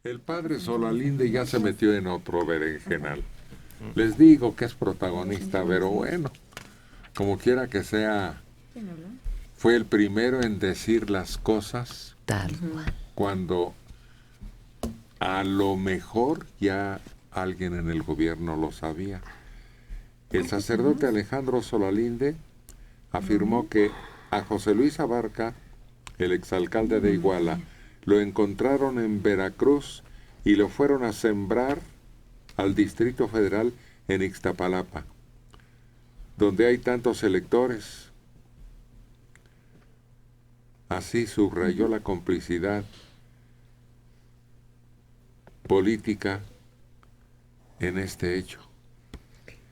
El padre Solalinde ya se metió en otro berenjenal. Les digo que es protagonista, pero bueno, como quiera que sea, fue el primero en decir las cosas tal cual, cuando a lo mejor ya alguien en el gobierno lo sabía. El sacerdote Alejandro Solalinde afirmó que a José Luis Abarca, el exalcalde de Iguala, lo encontraron en Veracruz y lo fueron a sembrar al Distrito Federal en Ixtapalapa, donde hay tantos electores. Así subrayó la complicidad política en este hecho.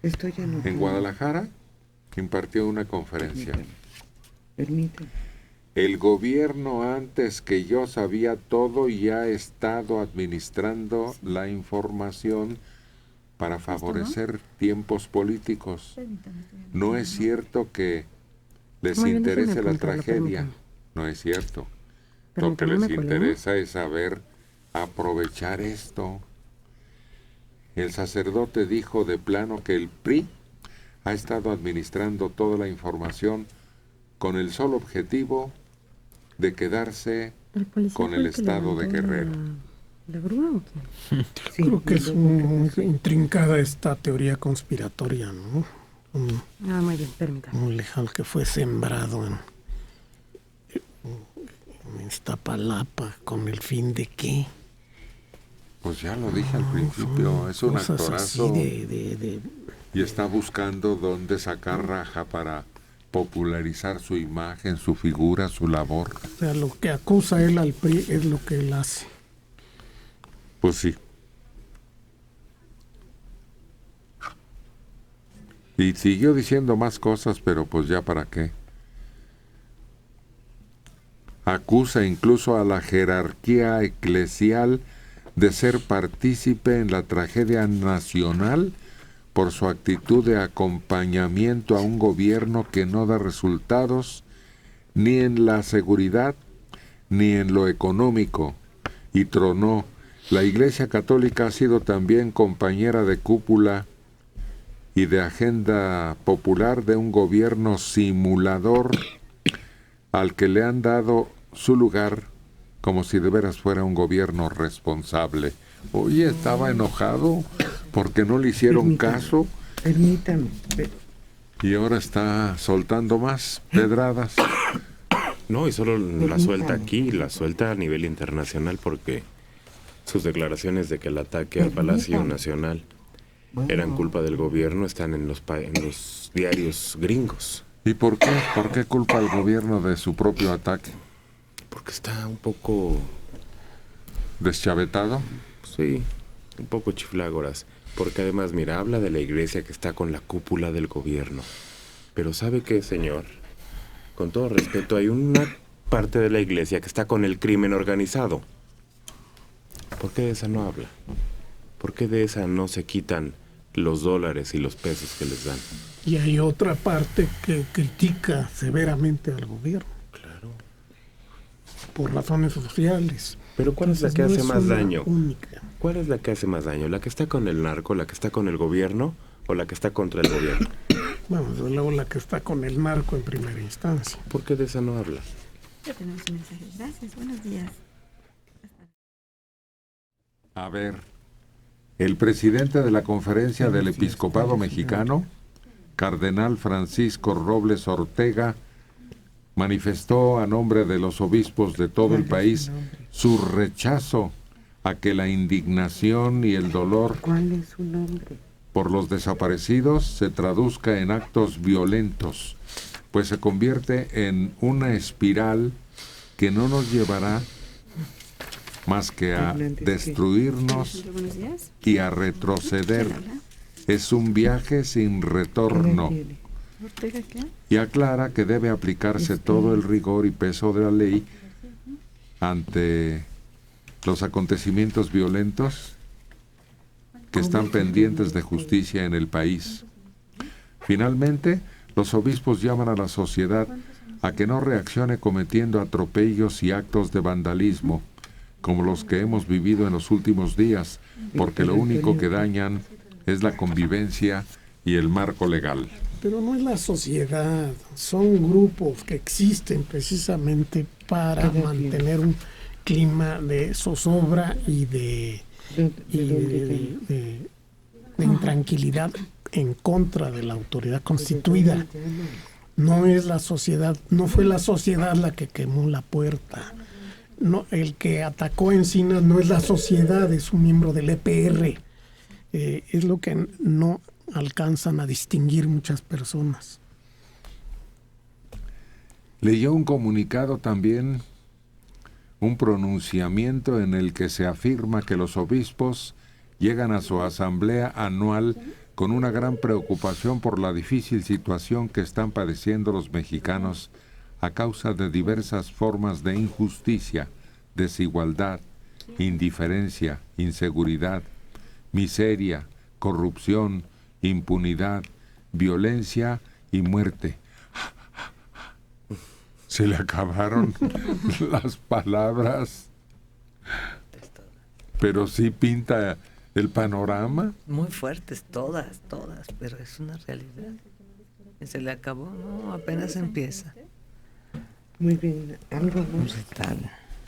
En Guadalajara impartió una conferencia. Permítame. El gobierno, antes que yo sabía todo, ya ha estado administrando la información para favorecer tiempos políticos. No es cierto que les interese la tragedia. No es cierto. Lo que les interesa es saber aprovechar esto. El sacerdote dijo de plano que el PRI ha estado administrando toda la información con el solo objetivo de quedarse con el estado de Guerrero. ¿La grúa o qué? Sí, creo que es muy intrincada esta teoría conspiratoria, ¿no? Muy bien, permítame. Un lejal que fue sembrado en Iztapalapa, ¿con el fin de qué? Pues ya lo dije al principio, es un actorazo y está buscando dónde sacar raja para popularizar su imagen, su figura, su labor. O sea, lo que acusa él al PRI es lo que él hace. Pues sí. Y siguió diciendo más cosas, pero pues ya para qué. Acusa incluso a la jerarquía eclesial de ser partícipe en la tragedia nacional por su actitud de acompañamiento a un gobierno que no da resultados ni en la seguridad ni en lo económico. Y tronó: la Iglesia Católica ha sido también compañera de cúpula y de agenda popular de un gobierno simulador al que le han dado su lugar como si de veras fuera un gobierno responsable. Oye, estaba enojado porque no le hicieron caso. Permítame. Y ahora está soltando más pedradas. No, y solo la suelta aquí, la suelta a nivel internacional, porque sus declaraciones de que el ataque al Palacio Nacional eran culpa del gobierno están en los diarios gringos. ¿Y por qué? ¿Por qué culpa al gobierno de su propio ataque? Porque está un poco... ¿Deschavetado? Sí, un poco chiflágoras. Porque además, mira, habla de la iglesia que está con la cúpula del gobierno. Pero ¿sabe qué, señor? Con todo respeto, hay una parte de la iglesia que está con el crimen organizado. ¿Por qué de esa no habla? ¿Por qué de esa no se quitan los dólares y los pesos que les dan? Y hay otra parte que critica severamente al gobierno. Claro. Por razones sociales. Pero ¿cuál es la que hace más daño? Única. ¿Cuál es la que hace más daño? ¿La que está con el narco, la que está con el gobierno o la que está contra el gobierno? Bueno, desde luego la que está con el narco en primera instancia. ¿Por qué de esa no habla? Ya tenemos un mensaje. Gracias, buenos días. A ver, el presidente de la Conferencia del Episcopado Mexicano, Cardenal Francisco Robles Ortega, manifestó a nombre de los obispos de todo el país su rechazo a que la indignación y el dolor ¿Cuál es su nombre? por los desaparecidos se traduzca en actos violentos, pues se convierte en una espiral que no nos llevará más que a destruirnos y a retroceder. Es un viaje sin retorno. Y aclara que debe aplicarse todo el rigor y peso de la ley ante los acontecimientos violentos que están pendientes de justicia en el país. Finalmente, los obispos llaman a la sociedad a que no reaccione cometiendo atropellos y actos de vandalismo, como los que hemos vivido en los últimos días, porque lo único que dañan es la convivencia y el marco legal. Pero no es la sociedad, son grupos que existen precisamente para mantener un clima de zozobra y de intranquilidad en contra de la autoridad constituida. No es la sociedad, no fue la sociedad la que quemó la puerta. No, el que atacó a Encinas no es la sociedad, es un miembro del EPR. Es lo que no alcanzan a distinguir muchas personas. Leyó un comunicado también, un pronunciamiento en el que se afirma que los obispos llegan a su asamblea anual con una gran preocupación por la difícil situación que están padeciendo los mexicanos a causa de diversas formas de injusticia, desigualdad, indiferencia, inseguridad, miseria, corrupción, impunidad, violencia y muerte. Se le acabaron las palabras, pero sí pinta el panorama. Muy fuertes, todas, pero es una realidad. Se le acabó, no, apenas empieza. Muy bien, algo más.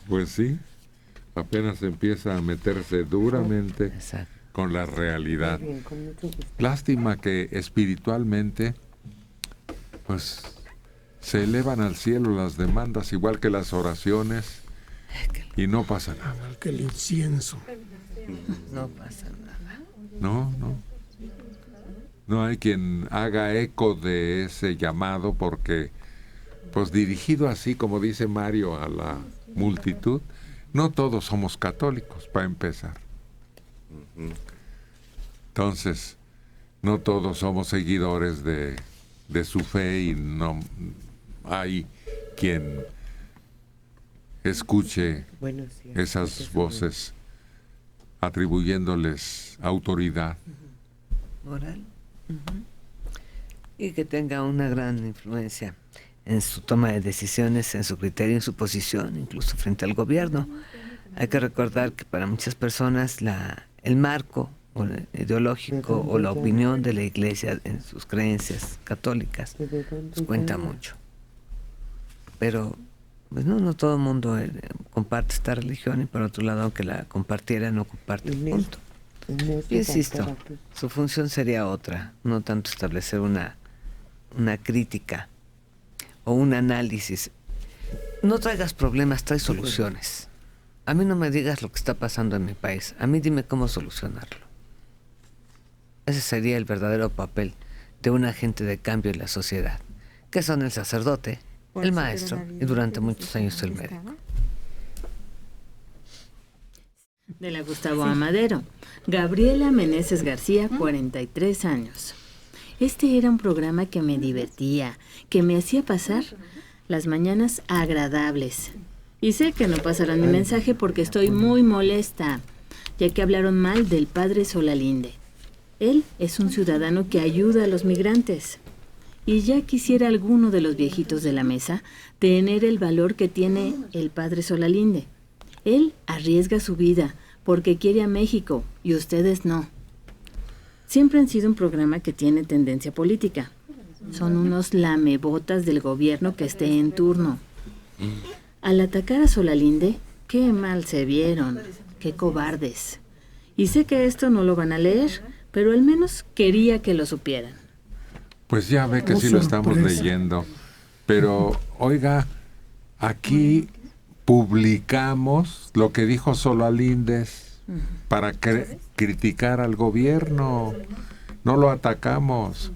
Pues sí, apenas empieza a meterse duramente con la realidad. Bien, con mucho gusto. Lástima que espiritualmente, pues, se elevan al cielo las demandas, igual que las oraciones, y no pasa nada. Igual que el incienso. No pasa nada. No. No hay quien haga eco de ese llamado porque, pues dirigido así como dice Mario a la multitud, no todos somos católicos, para empezar. Entonces, no todos somos seguidores de su fe y no hay quien escuche esas voces atribuyéndoles autoridad Moral. Y que tenga una gran influencia en su toma de decisiones, en su criterio, en su posición, incluso frente al gobierno. Hay que recordar que para muchas personas el marco ideológico o la opinión de la Iglesia en sus creencias católicas pues cuenta mucho. Pero pues no todo el mundo comparte esta religión, y por otro lado, aunque la compartiera, no comparte el punto. Yo insisto, su función sería otra, no tanto establecer una crítica o un análisis. No traigas problemas, trae soluciones. A mí no me digas lo que está pasando en mi país, a mí dime cómo solucionarlo. Ese sería el verdadero papel de un agente de cambio en la sociedad, que son el sacerdote, el maestro y durante muchos años el médico. De la Gustavo Amadero. Gabriela Meneses García, 43 años. Este era un programa que me divertía, que me hacía pasar las mañanas agradables. Y sé que no pasarán mi mensaje porque estoy muy molesta, ya que hablaron mal del padre Solalinde. Él es un ciudadano que ayuda a los migrantes. Y ya quisiera alguno de los viejitos de la mesa tener el valor que tiene el padre Solalinde. Él arriesga su vida porque quiere a México y ustedes no. Siempre han sido un programa que tiene tendencia política. Son unos lamebotas del gobierno que esté en turno. Al atacar a Solalinde, qué mal se vieron, qué cobardes. Y sé que esto no lo van a leer, pero al menos quería que lo supieran. Pues ya ve que sí lo estamos leyendo. Pero, oiga, aquí publicamos lo que dijo Solalinde para criticar al gobierno. No lo atacamos.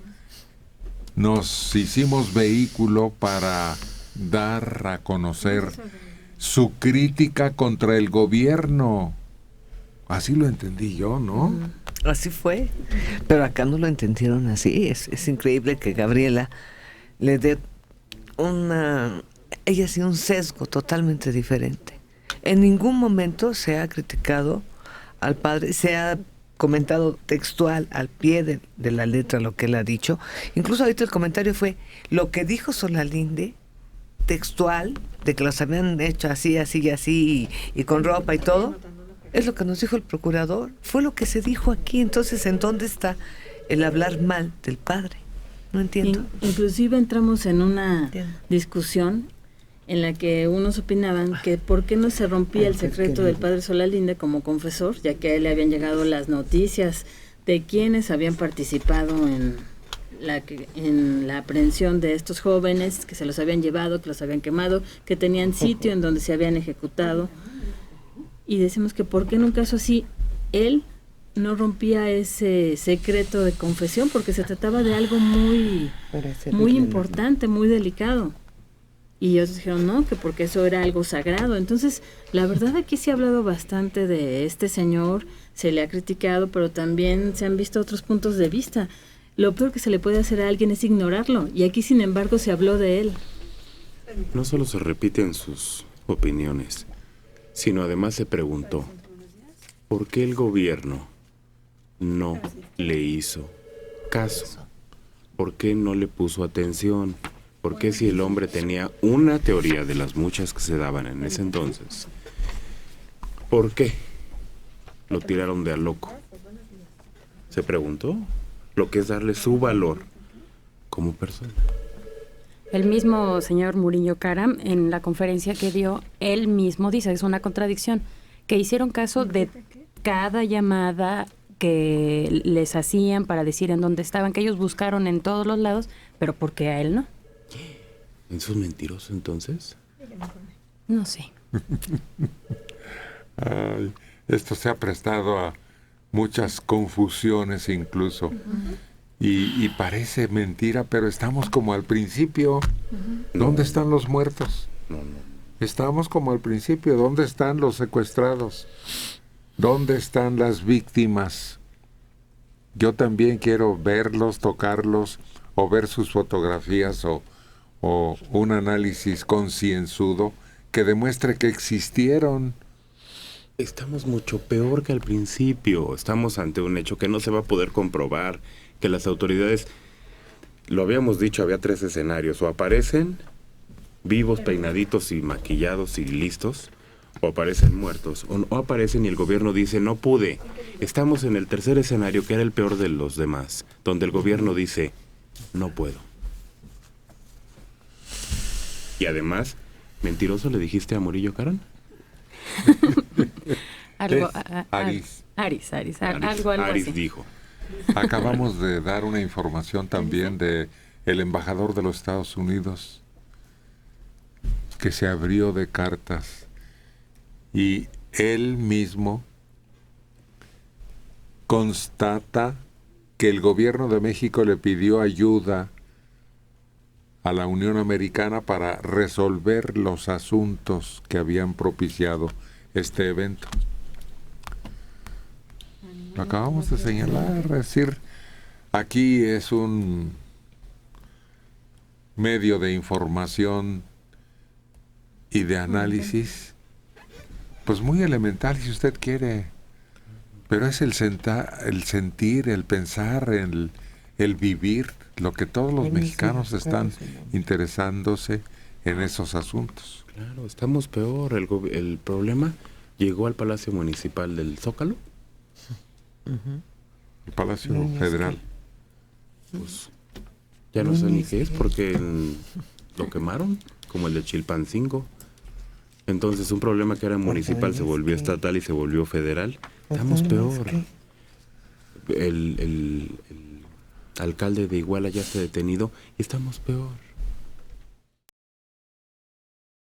Nos hicimos vehículo para dar a conocer su crítica contra el gobierno. Así lo entendí yo, ¿no? Así fue, pero acá no lo entendieron así. Es increíble que Gabriela le dé ella sí un sesgo totalmente diferente. En ningún momento se ha criticado al padre, se ha comentado textual al pie de la letra lo que él ha dicho. Incluso ahorita el comentario fue: lo que dijo Solalinde textual de que los habían hecho así, así y así, y con ropa y todo, es lo que nos dijo el procurador, fue lo que se dijo aquí. Entonces, ¿en dónde está el hablar mal del padre? No entiendo. Inclusive entramos en una discusión en la que unos opinaban que por qué no se rompía el secreto del padre Solalinde como confesor, ya que a él le habían llegado las noticias de quienes habían participado en la aprehensión de estos jóvenes, que se los habían llevado, que los habían quemado, que tenían sitio en donde se habían ejecutado. Y decimos que por qué en un caso así él no rompía ese secreto de confesión, porque se trataba de algo muy importante, muy delicado. Y ellos dijeron no, que porque eso era algo sagrado. Entonces, la verdad aquí se ha hablado bastante de este señor, se le ha criticado, pero también se han visto otros puntos de vista. Lo peor que se le puede hacer a alguien es ignorarlo, y aquí sin embargo se habló de él. No solo se repiten sus opiniones, sino además se preguntó, ¿por qué el gobierno no le hizo caso? ¿Por qué no le puso atención? ¿Por qué si el hombre tenía una teoría de las muchas que se daban en ese entonces? ¿Por qué lo tiraron de a loco? ¿Se preguntó? Lo que es darle su valor como persona. El mismo señor Murillo Karam, en la conferencia que dio, él mismo dice, es una contradicción, que hicieron caso de cada llamada que les hacían para decir en dónde estaban, que ellos buscaron en todos los lados, pero ¿por qué a él no? ¿Eso es mentiroso entonces? No sé. Ay, esto se ha prestado a muchas confusiones incluso. Y parece mentira, pero estamos como al principio. ¿Dónde están los muertos? Estamos como al principio. ¿Dónde están los secuestrados? ¿Dónde están las víctimas? Yo también quiero verlos, tocarlos, o ver sus fotografías, o un análisis concienzudo que demuestre que existieron. Estamos mucho peor que al principio. Estamos ante un hecho que no se va a poder comprobar, que las autoridades, lo habíamos dicho, había 3 escenarios: o aparecen vivos, peinaditos y maquillados y listos, o aparecen muertos, o no aparecen y el gobierno dice no pude. Estamos en el tercer escenario, que era el peor de los demás, donde el gobierno dice no puedo. Y además, ¿mentiroso le dijiste a Murillo Karam? Algo, Aris. Algo Aris así. dijo. Acabamos de dar una información también de el embajador de los Estados Unidos, que se abrió de cartas, y él mismo constata que el gobierno de México le pidió ayuda a la Unión Americana para resolver los asuntos que habían propiciado este evento. Lo acabamos de señalar, es decir, aquí es un medio de información y de análisis, pues muy elemental si usted quiere, pero es el sentir, el pensar, el vivir, lo que todos los mexicanos están interesándose en esos asuntos. Claro, estamos peor. El problema llegó al Palacio Municipal del Zócalo. El Palacio Federal. Pues ya no sé ni qué es, porque lo quemaron, como el de Chilpancingo. Entonces un problema que era municipal se volvió estatal y se volvió federal. Estamos peor. El alcalde de Iguala ya está detenido y estamos peor.